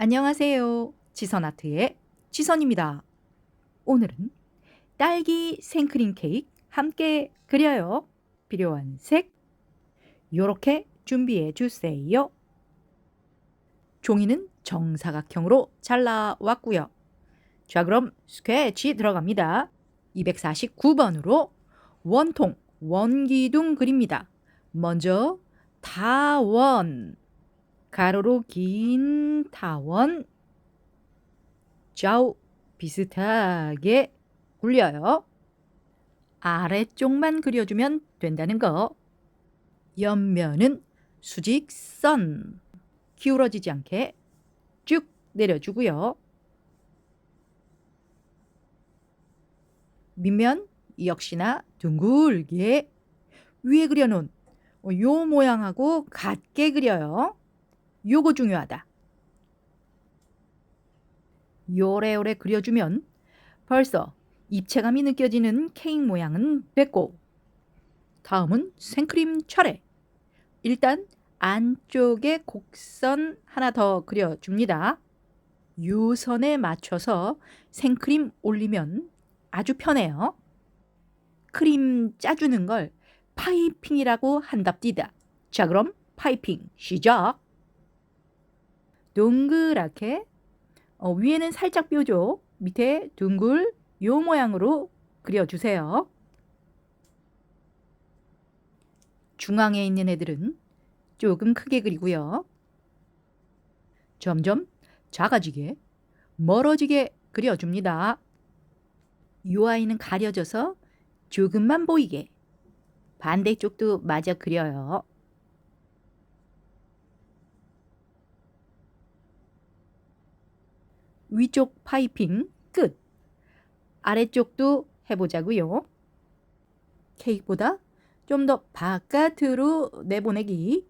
안녕하세요. 지선아트의 지선입니다. 오늘은 딸기 생크림 케이크 함께 그려요. 필요한 색 요렇게 준비해 주세요. 종이는 정사각형으로 잘라왔고요. 자, 그럼 스케치 들어갑니다. 249번으로 원통 원기둥 그립니다. 먼저 타원, 가로로 긴 타원, 좌우 비슷하게 굴려요. 아래쪽만 그려주면 된다는 거. 옆면은 수직선, 기울어지지 않게 쭉 내려주고요. 밑면 역시나 둥글게 위에 그려놓은 요 모양하고 같게 그려요. 요거 중요하다. 요래요래 그려주면 벌써 입체감이 느껴지는 케이크 모양은 됐고, 다음은 생크림 차례. 일단 안쪽에 곡선 하나 더 그려줍니다. 요 선에 맞춰서 생크림 올리면 아주 편해요. 크림 짜주는 걸 파이핑이라고 한답디다. 자, 그럼 파이핑 시작. 동그랗게 위에는 살짝 뾰족, 밑에 둥글 요 모양으로 그려주세요. 중앙에 있는 애들은 조금 크게 그리고요. 점점 작아지게, 멀어지게 그려줍니다. 요 아이는 가려져서 조금만 보이게 반대쪽도 마저 그려요. 위쪽 파이핑 끝. 아래쪽도 해보자고요. 케이크보다 좀 더 바깥으로 내보내기.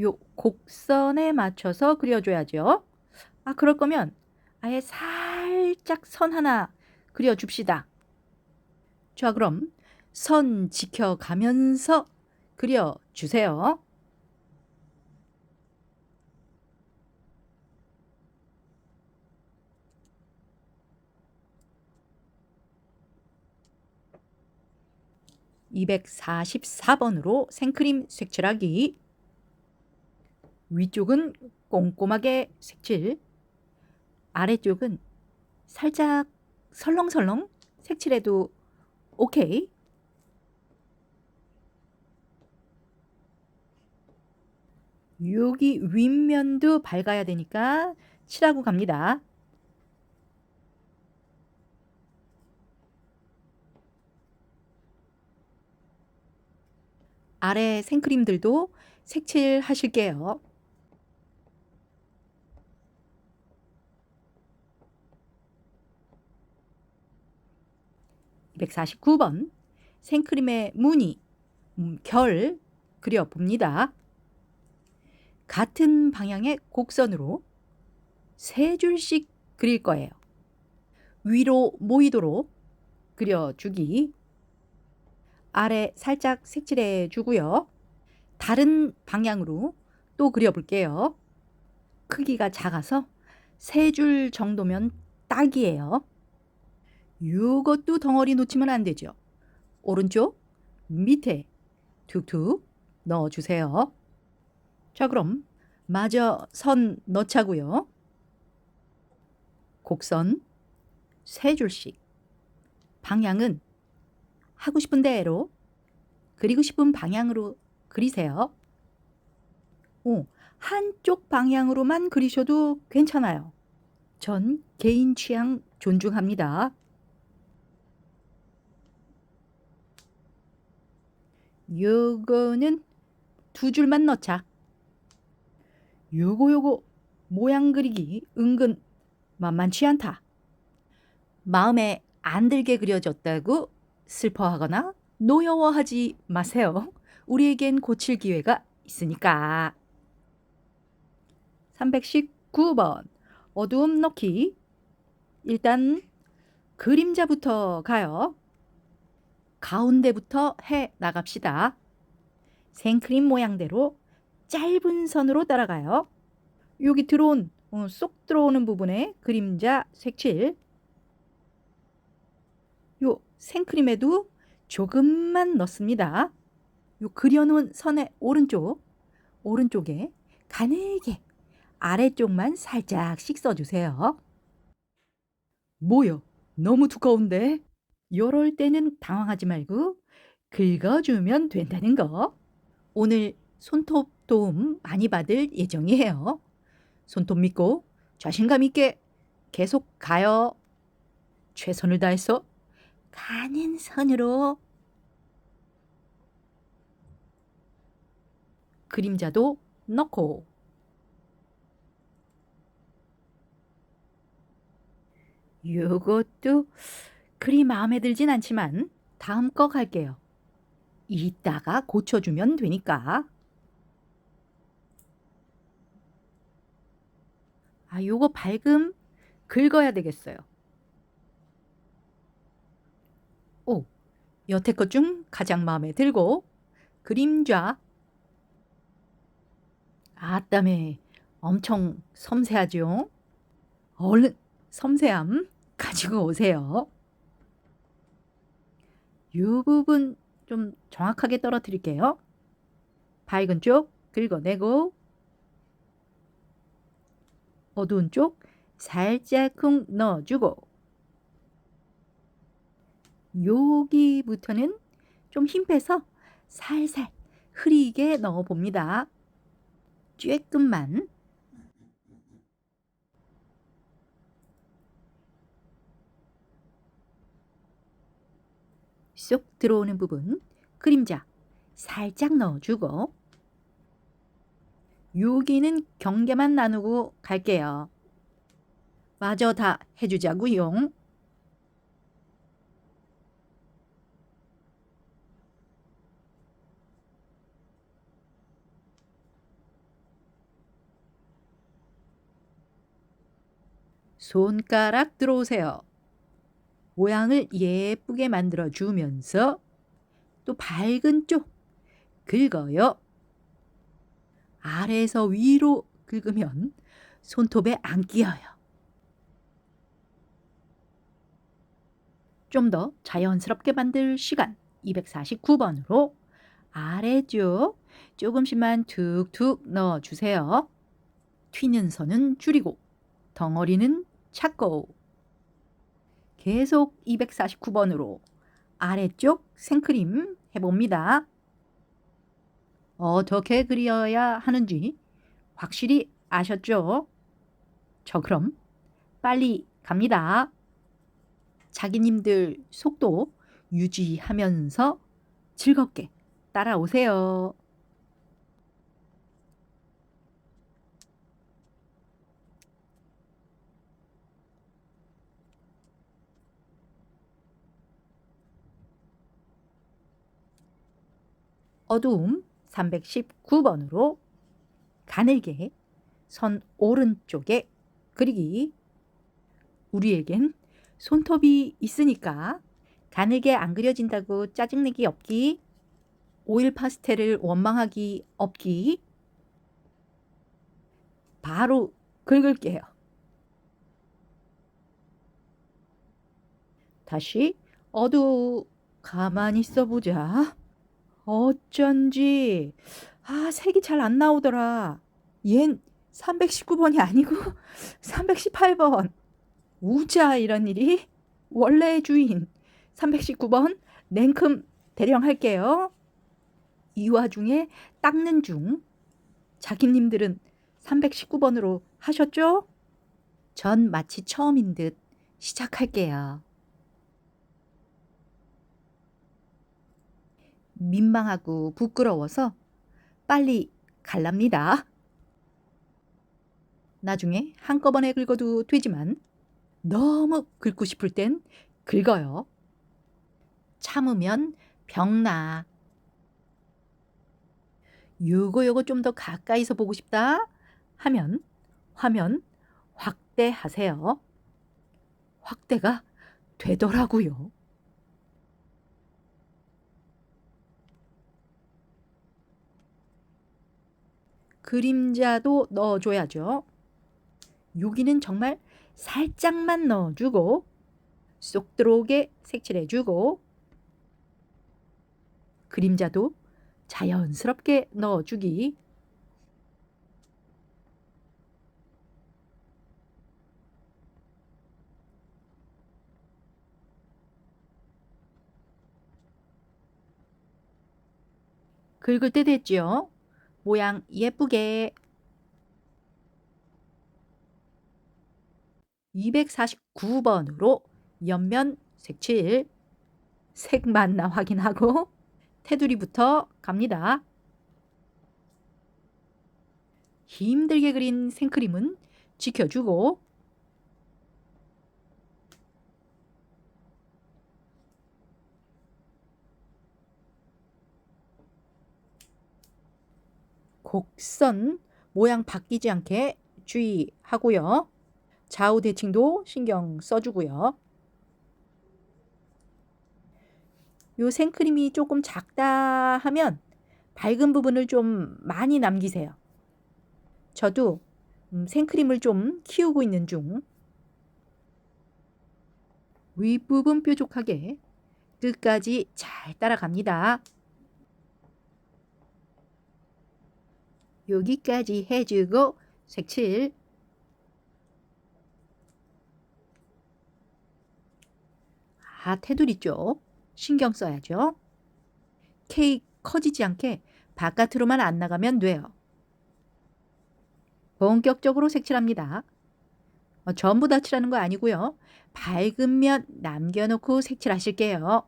요 곡선에 맞춰서 그려줘야죠. 그럴 거면 아예 살짝 선 하나 그려줍시다. 자, 그럼 선 지켜가면서 그려주세요. (244번으로) 생크림 색칠하기. 위쪽은 꼼꼼하게 색칠, 아래쪽은 살짝 설렁설렁 색칠해도 오케이. 여기 윗면도 밝아야 되니까 칠하고 갑니다. 아래 생크림들도 색칠하실게요. (249번) 생크림의 무늬, 결 그려봅니다. 같은 방향의 곡선으로 3줄씩 그릴 거예요. 위로 모이도록 그려주기. 아래 살짝 색칠해 주고요. 다른 방향으로 또 그려볼게요. 크기가 작아서 3줄 정도면 딱이에요. 이것도 덩어리 놓치면 안 되죠. 오른쪽 밑에 툭툭 넣어주세요. 자, 그럼 마저 선 넣자고요. 곡선 3줄씩. 방향은 하고 싶은 대로, 그리고 싶은 방향으로 그리세요. 한쪽 방향으로만 그리셔도 괜찮아요. 전 개인 취향 존중합니다. 요거는 2줄만 넣자. 요거 모양 그리기 은근 만만치 않다. 마음에 안 들게 그려졌다고 슬퍼하거나 노여워하지 마세요. 우리에겐 고칠 기회가 있으니까. 319번 어두움 넣기. 일단 그림자부터 가요. 가운데부터 해 나갑시다. 생크림 모양대로 짧은 선으로 따라가요. 여기 쏙 들어오는 부분에 그림자 색칠. 요 생크림에도 조금만 넣습니다. 요 그려놓은 선의 오른쪽에 가늘게 아래쪽만 살짝씩 써주세요. 뭐요? 너무 두꺼운데? 요럴 때는 당황하지 말고 긁어주면 된다는 거. 오늘 손톱 도움 많이 받을 예정이에요. 손톱 믿고 자신감 있게 계속 가요. 최선을 다해서 가는 선으로 그림자도 넣고 요것도 그리 마음에 들진 않지만 다음 거 갈게요. 이따가 고쳐주면 되니까. 요거 밝음 긁어야 되겠어요. 오, 여태껏 중 가장 마음에 들고 그림자. 아따매 엄청 섬세하죠? 얼른 섬세함 가지고 오세요. 요 부분 좀 정확하게 떨어뜨릴게요. 밝은 쪽 긁어내고 어두운 쪽 살짝쿵 넣어주고 여기부터는 좀 힘 빼서 살살 흐리게 넣어봅니다. 쬐끔만. 쏙 들어오는 부분 그림자 살짝 넣어주고 여기는 경계만 나누고 갈게요. 마저 다 해주자구요. 손가락 들어오세요. 모양을 예쁘게 만들어 주면서 또 밝은 쪽 긁어요. 아래에서 위로 긁으면 손톱에 안 끼어요. 좀 더 자연스럽게 만들 시간 249번으로 아래쪽 조금씩만 툭툭 넣어주세요. 튀는 선은 줄이고 덩어리는 찾고 계속 249번으로 아래쪽 생크림 해봅니다. 어떻게 그려야 하는지 확실히 아셨죠? 저 그럼 빨리 갑니다. 자기님들 속도 유지하면서 즐겁게 따라오세요. 어두움 319번으로 가늘게 선 오른쪽에 그리기. 우리에겐 손톱이 있으니까 가늘게 안 그려진다고 짜증내기 없기. 오일 파스텔을 원망하기 없기. 바로 긁을게요. 다시 가만히 있어보자. 어쩐지 색이 잘 안 나오더라. 얜 319번이 아니고 318번. 우자 이런 일이. 원래의 주인 319번 냉큼 대령할게요. 이 와중에 닦는 중. 자기님들은 319번으로 하셨죠? 전 마치 처음인 듯 시작할게요. 민망하고 부끄러워서 빨리 갈랍니다. 나중에 한꺼번에 긁어도 되지만 너무 긁고 싶을 땐 긁어요. 참으면 병나. 요거 좀 더 가까이서 보고 싶다 하면 화면 확대하세요. 확대가 되더라고요. 그림자도 넣어줘야죠. 여기는 정말 살짝만 넣어주고 쏙 들어오게 색칠해주고 그림자도 자연스럽게 넣어주기. 긁을 때 됐죠? 모양 예쁘게. 249번으로 옆면 색칠. 색 맞나 확인하고 테두리부터 갑니다. 힘들게 그린 생크림은 지켜주고 곡선 모양 바뀌지 않게 주의하고요. 좌우 대칭도 신경 써주고요. 요 생크림이 조금 작다 하면 밝은 부분을 좀 많이 남기세요. 저도 생크림을 좀 키우고 있는 중. 윗부분 뾰족하게 끝까지 잘 따라갑니다. 여기까지 해주고 색칠. 테두리 쪽 신경 써야죠. 케이크 커지지 않게 바깥으로만 안 나가면 돼요. 본격적으로 색칠합니다. 전부 다 칠하는 거 아니고요. 밝은 면 남겨놓고 색칠하실게요.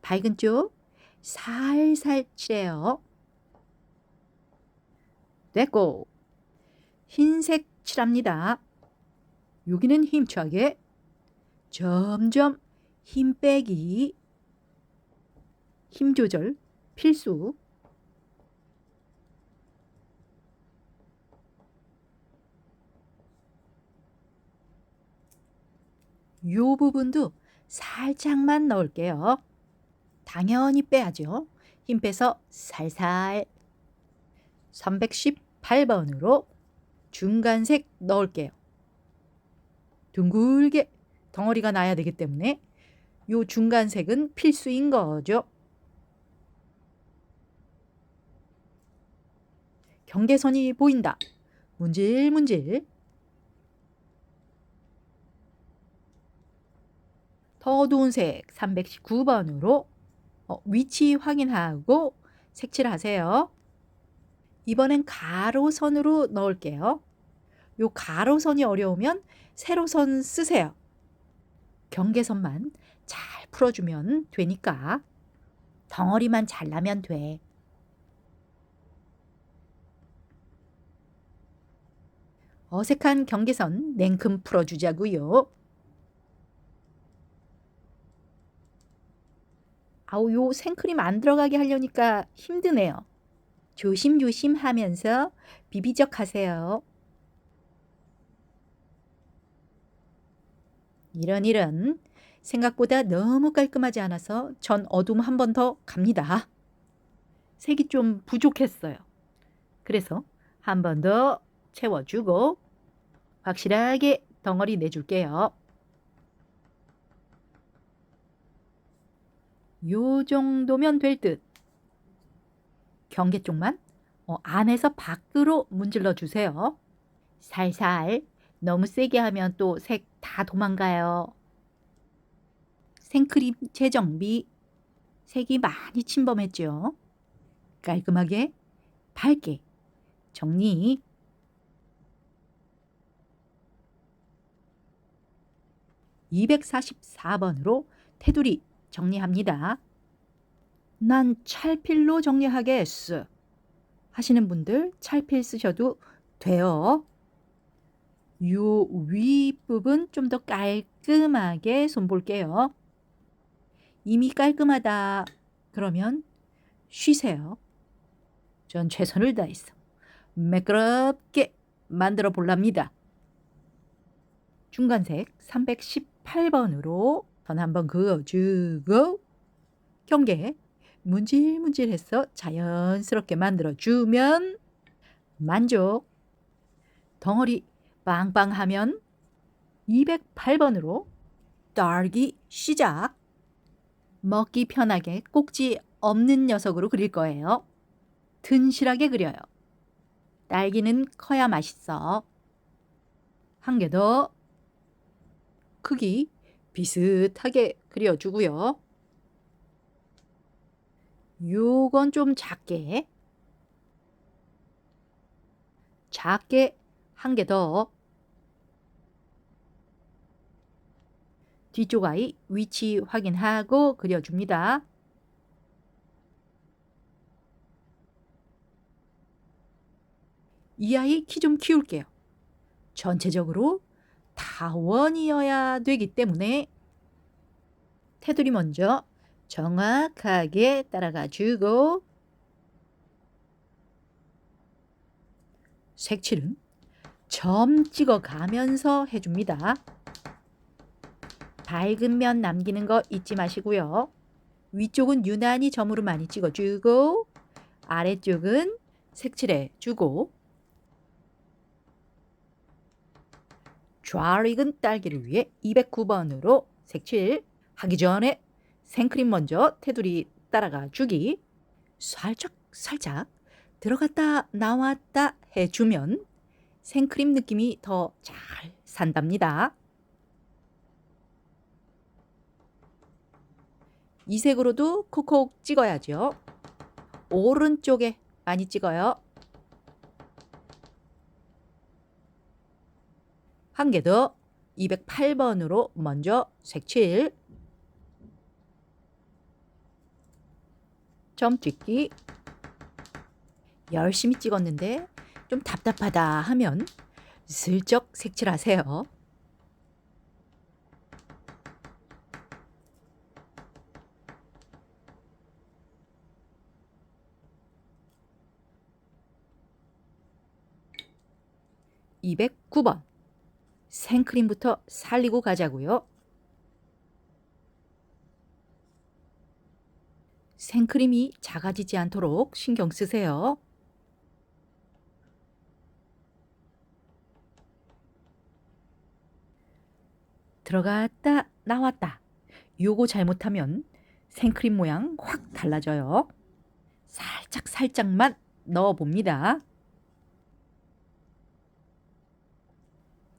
밝은 쪽 살살 칠해요. 됐고 흰색 칠합니다. 여기는 힘차게 점점 힘 빼기. 힘 조절 필수. 요 부분도 살짝만 넣을게요. 당연히 빼야죠. 힘 빼서 살살. 318번으로 중간색 넣을게요. 둥글게 덩어리가 나야 되기 때문에 요 중간색은 필수인 거죠. 경계선이 보인다. 문질문질. 더 어두운 색 319번으로 위치 확인하고 색칠하세요. 이번엔 가로선으로 넣을게요. 요 가로선이 어려우면 세로선 쓰세요. 경계선만 잘 풀어주면 되니까. 덩어리만 잘라면 돼. 어색한 경계선 냉큼 풀어주자고요. 요 생크림 안 들어가게 하려니까 힘드네요. 조심조심 하면서 비비적 하세요. 이런 생각보다 너무 깔끔하지 않아서 전 어둠 한 번 더 갑니다. 색이 좀 부족했어요. 그래서 한 번 더 채워주고 확실하게 덩어리 내줄게요. 요 정도면 될 듯. 경계 쪽만 안에서 밖으로 문질러 주세요. 살살. 너무 세게 하면 또 색 다 도망가요. 생크림 재정비. 색이 많이 침범했죠. 깔끔하게 밝게 정리. (244번으로) 테두리 정리합니다. 난 찰필로 정리하겠어 하시는 분들 찰필 쓰셔도 돼요. 요 윗부분 좀 더 깔끔하게 손볼게요. 이미 깔끔하다 그러면 쉬세요. 전 최선을 다했어. 매끄럽게 만들어 볼랍니다. 중간색 318번으로 선 한번 그어주고 경계 문질문질해서 자연스럽게 만들어주면 만족. 덩어리 빵빵하면 208번으로 딸기 시작. 먹기 편하게 꼭지 없는 녀석으로 그릴 거예요. 튼실하게 그려요. 딸기는 커야 맛있어. 한 개 더. 크기 비슷하게 그려주고요. 요건 좀 작게. 작게 한 개 더. 뒤쪽 아이 위치 확인하고 그려줍니다. 이 아이 키 좀 키울게요. 전체적으로 다 원이어야 되기 때문에 테두리 먼저 정확하게 따라가 주고 색칠은 점 찍어 가면서 해줍니다. 밝은 면 남기는 거 잊지 마시고요. 위쪽은 유난히 점으로 많이 찍어주고 아래쪽은 색칠해 주고 잘 익은 딸기를 위해 209번으로 색칠 하기 전에 생크림 먼저 테두리 따라가 주기. 살짝 들어갔다 나왔다 해주면 생크림 느낌이 더 잘 산답니다. 이 색으로도 콕콕 찍어야죠. 오른쪽에 많이 찍어요. 한 개 더 208번으로 먼저 색칠. 점 찍기. 열심히 찍었는데 좀 답답하다 하면 슬쩍 색칠하세요. (209번) 생크림부터 살리고 가자고요. 생크림이 작아지지 않도록 신경 쓰세요. 들어갔다 나왔다. 요거 잘못하면 생크림 모양 확 달라져요. 살짝만 넣어봅니다.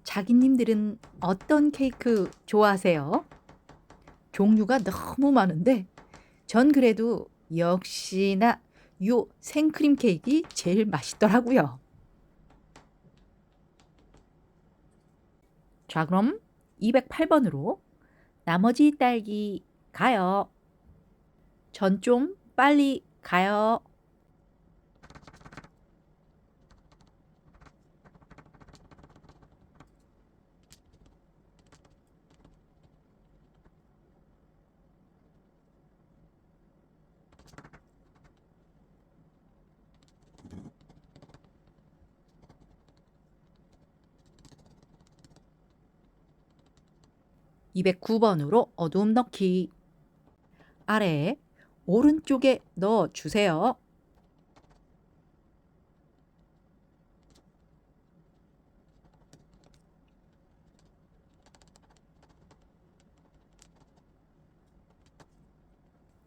자기님들은 어떤 케이크 좋아하세요? 종류가 너무 많은데 전 그래도 역시나 요 생크림 케이크 제일 맛있더라고요. 자, 그럼 208번으로 나머지 딸기 가요. 전 좀 빨리 가요. (209번으로) 어둠 넣기. 아래 오른쪽에 넣어주세요.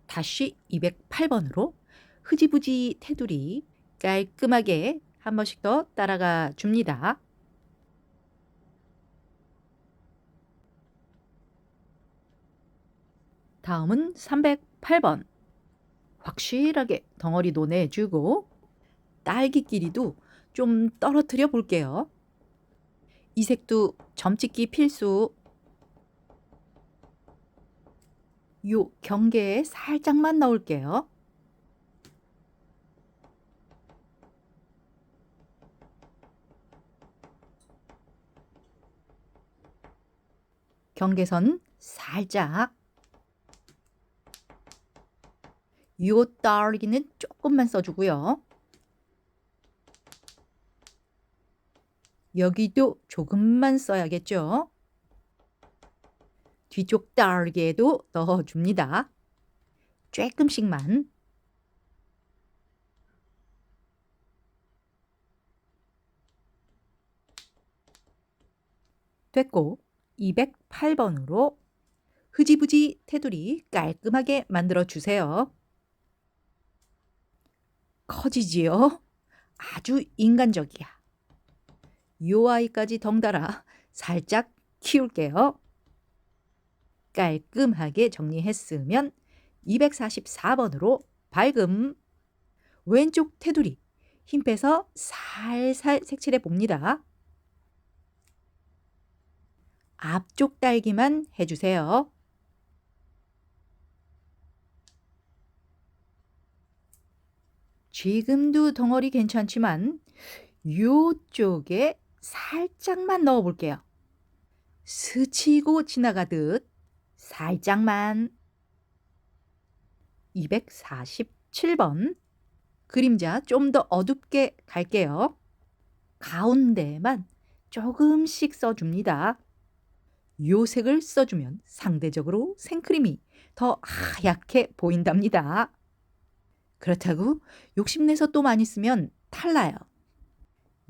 다시 208번으로 흐지부지 테두리 깔끔하게 한 번씩 더 따라가 줍니다. 다음은 308번. 확실하게 덩어리도 내주고 딸기 길이도 좀 떨어뜨려 볼게요. 이 색도 점찍기 필수. 요 경계에 살짝만 넣을게요. 경계선 살짝. 요 딸기는 조금만 써주고요. 여기도 조금만 써야겠죠. 뒤쪽 딸기에도 넣어줍니다. 조금씩만. 됐고 208번으로 흐지부지 테두리 깔끔하게 만들어 주세요. 커지지요? 아주 인간적이야. 요 아이까지 덩달아 살짝 키울게요. 깔끔하게 정리했으면 244번으로 밝음. 왼쪽 테두리 힘 빼서 살살 색칠해 봅니다. 앞쪽 딸기만 해주세요. 지금도 덩어리 괜찮지만 요쪽에 살짝만 넣어 볼게요. 스치고 지나가듯 살짝만. 247번 그림자 좀 더 어둡게 갈게요. 가운데만 조금씩 써줍니다. 요 색을 써주면 상대적으로 생크림이 더 하얗게 보인답니다. 그렇다고 욕심내서 또 많이 쓰면 탈나요.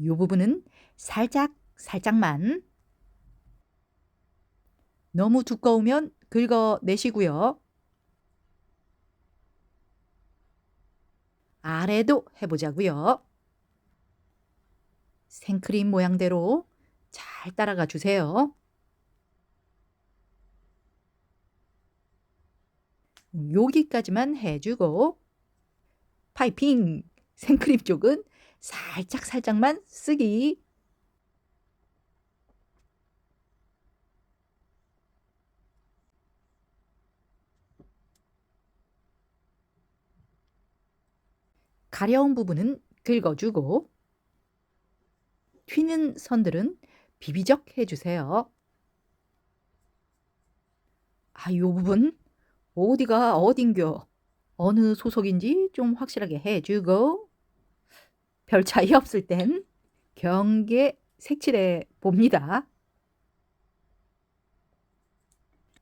요 부분은 살짝만. 너무 두꺼우면 긁어내시고요. 아래도 해보자고요. 생크림 모양대로 잘 따라가 주세요. 여기까지만 해주고 파이핑! 생크림 쪽은 살짝만 쓰기. 가려운 부분은 긁어주고 튀는 선들은 비비적 해주세요. 요 부분 어디가 어딘겨. 어느 소속인지 좀 확실하게 해주고 별 차이 없을 땐 경계 색칠해 봅니다.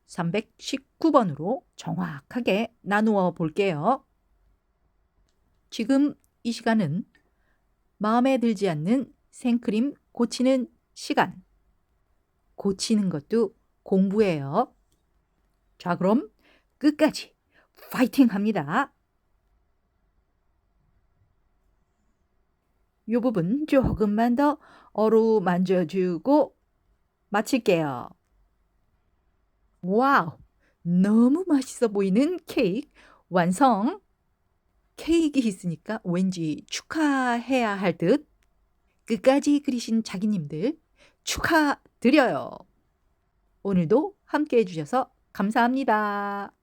319번으로 정확하게 나누어 볼게요. 지금 이 시간은 마음에 들지 않는 생크림 고치는 시간. 고치는 것도 공부예요. 자, 그럼 끝까지 파이팅 합니다. 이 부분 조금만 더 어루만져주고 마칠게요. 와우! 너무 맛있어 보이는 케이크 완성! 케이크 있으니까 왠지 축하해야 할 듯. 끝까지 그리신 자기님들 축하드려요. 오늘도 함께 해주셔서 감사합니다.